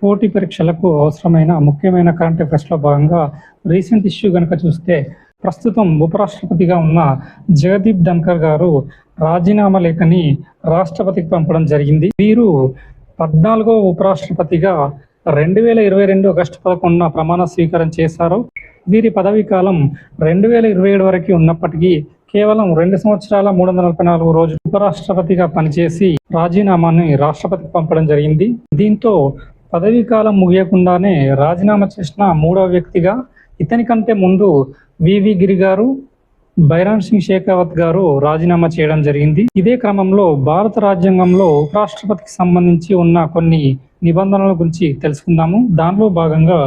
పోటీ పరీక్షలకు అవసరమైన ముఖ్యమైన కరెంట్ అఫైర్స్‌లో భాగంగా రీసెంట్ ఇష్యూ గనుక చూస్తే, ప్రస్తుతం ఉపరాష్ట్రపతిగా ఉన్న జగదీప్ ధన్‌ఖర్ గారు రాజీనామా లేఖని రాష్ట్రపతికి పంపడం జరిగింది. వీరు 14వ ఉపరాష్ట్రపతిగా 2022 ఆగస్టు 11న ప్రమాణ స్వీకారం చేశారు. వీరి పదవీ కాలం 2027 వరకు ఉన్నప్పటికీ కేవలం 2 సంవత్సరాల 344 రోజులు ఉపరాష్ట్రపతిగా పనిచేసి రాజీనామాని రాష్ట్రపతికి పంపడం జరిగింది. దీంతో పదవీ కాలం ముగియకుండానే రాజీనామా చేసిన మూడవ వ్యక్తిగా ఇతని కంటే ముందు వివి గిరి గారు, బైరాన్ సింగ్ షేకావత్ గారు రాజీనామా చేయడం జరిగింది. ఇదే క్రమంలో భారత రాజ్యాంగంలో ఉపరాష్ట్రపతికి సంబంధించి ఉన్న కొన్ని నిబంధనల గురించి తెలుసుకుందాము. దానిలో భాగంగా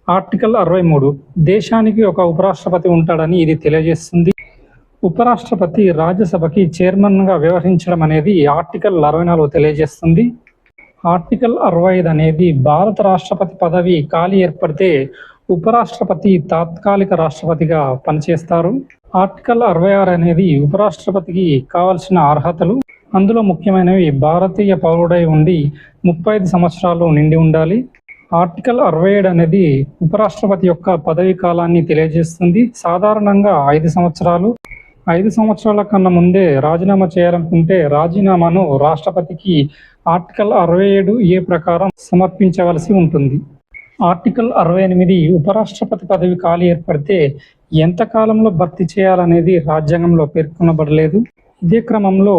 ఆర్టికల్ 63 దేశానికి ఒక ఉపరాష్ట్రపతి ఉంటాడని ఇది తెలియజేస్తుంది. ఉపరాష్ట్రపతి రాజ్యసభకి చైర్మన్గా వ్యవహరించడం అనేది ఆర్టికల్ 64 తెలియజేస్తుంది. ఆర్టికల్ 65 అనేది భారత రాష్ట్రపతి పదవి ఖాళీ ఏర్పడితే ఉపరాష్ట్రపతి తాత్కాలిక రాష్ట్రపతిగా పనిచేస్తారు. ఆర్టికల్ 66 అనేది ఉపరాష్ట్రపతికి కావాల్సిన అర్హతలు. అందులో ముఖ్యమైనవి భారతీయ పౌరుడై ఉండి 35 సంవత్సరాలు నిండి ఉండాలి. ఆర్టికల్ 67 అనేది ఉపరాష్ట్రపతి యొక్క పదవీ కాలాన్ని తెలియజేస్తుంది. సాధారణంగా 5 సంవత్సరాలు. 5 సంవత్సరాల కన్నా ముందే రాజీనామా చేయాలనుకుంటే రాజీనామాను రాష్ట్రపతికి ఆర్టికల్ 67A ప్రకారం సమర్పించవలసి ఉంటుంది. ఆర్టికల్ 68 ఉపరాష్ట్రపతి పదవి ఖాళీ ఏర్పడితే ఎంత కాలంలో భర్తీ చేయాలనేది రాజ్యాంగంలో పేర్కొనబడలేదు. ఇదే క్రమంలో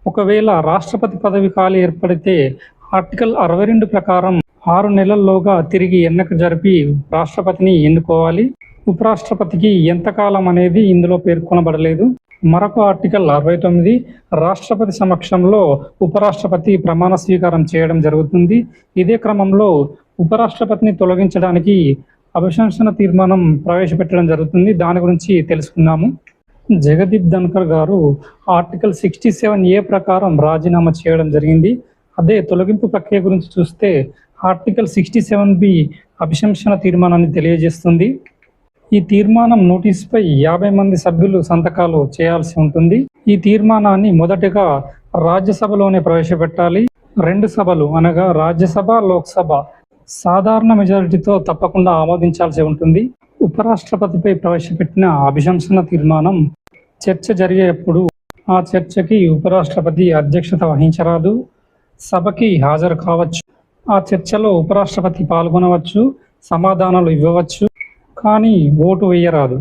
ఒకవేళ రాష్ట్రపతి పదవి ఖాళీ ఏర్పడితే ఆర్టికల్ 62 ప్రకారం 6 నెలల్లోగా తిరిగి ఎన్నిక జరిపి రాష్ట్రపతిని ఎన్నుకోవాలి. ఉపరాష్ట్రపతికి ఎంతకాలం అనేది ఇందులో పేర్కొనబడలేదు. మరొక ఆర్టికల్ 69 రాష్ట్రపతి సమక్షంలో ఉపరాష్ట్రపతి ప్రమాణ స్వీకారం చేయడం జరుగుతుంది. ఇదే క్రమంలో ఉపరాష్ట్రపతిని తొలగించడానికి అభిశంసన తీర్మానం ప్రవేశపెట్టడం జరుగుతుంది. దాని గురించి తెలుసుకుందాము. జగదీప్ ధన్‌ఖర్ గారు ఆర్టికల్ 67A ప్రకారం రాజీనామా చేయడం జరిగింది. అదే తొలగింపు ప్రక్రియ గురించి చూస్తే ఆర్టికల్ 67B అభిశంసన తీర్మానాన్ని తెలియజేస్తుంది. ఈ తీర్మానం నోటీసుపై 50 మంది సభ్యులు సంతకాలు చేయాల్సి ఉంటుంది. ఈ తీర్మానాన్ని మొదటగా రాజ్యసభలోనే ప్రవేశపెట్టాలి. 2 సభలు అనగా రాజ్యసభ, లోక్సభ సాధారణ మెజారిటీతో తప్పకుండా ఆమోదించాల్సి ఉంటుంది. ఉపరాష్ట్రపతిపై ప్రవేశపెట్టిన అభిశంసన తీర్మానం చర్చ జరిగేప్పుడు ఆ చర్చకి ఉపరాష్ట్రపతి అధ్యక్షత వహించరాదు. సభకి హాజరు కావచ్చు. ఆ చర్చలో ఉపరాష్ట్రపతి పాల్గొనవచ్చు, సమాధానాలు ఇవ్వవచ్చు, కానీ ఓటు వేయరాదు.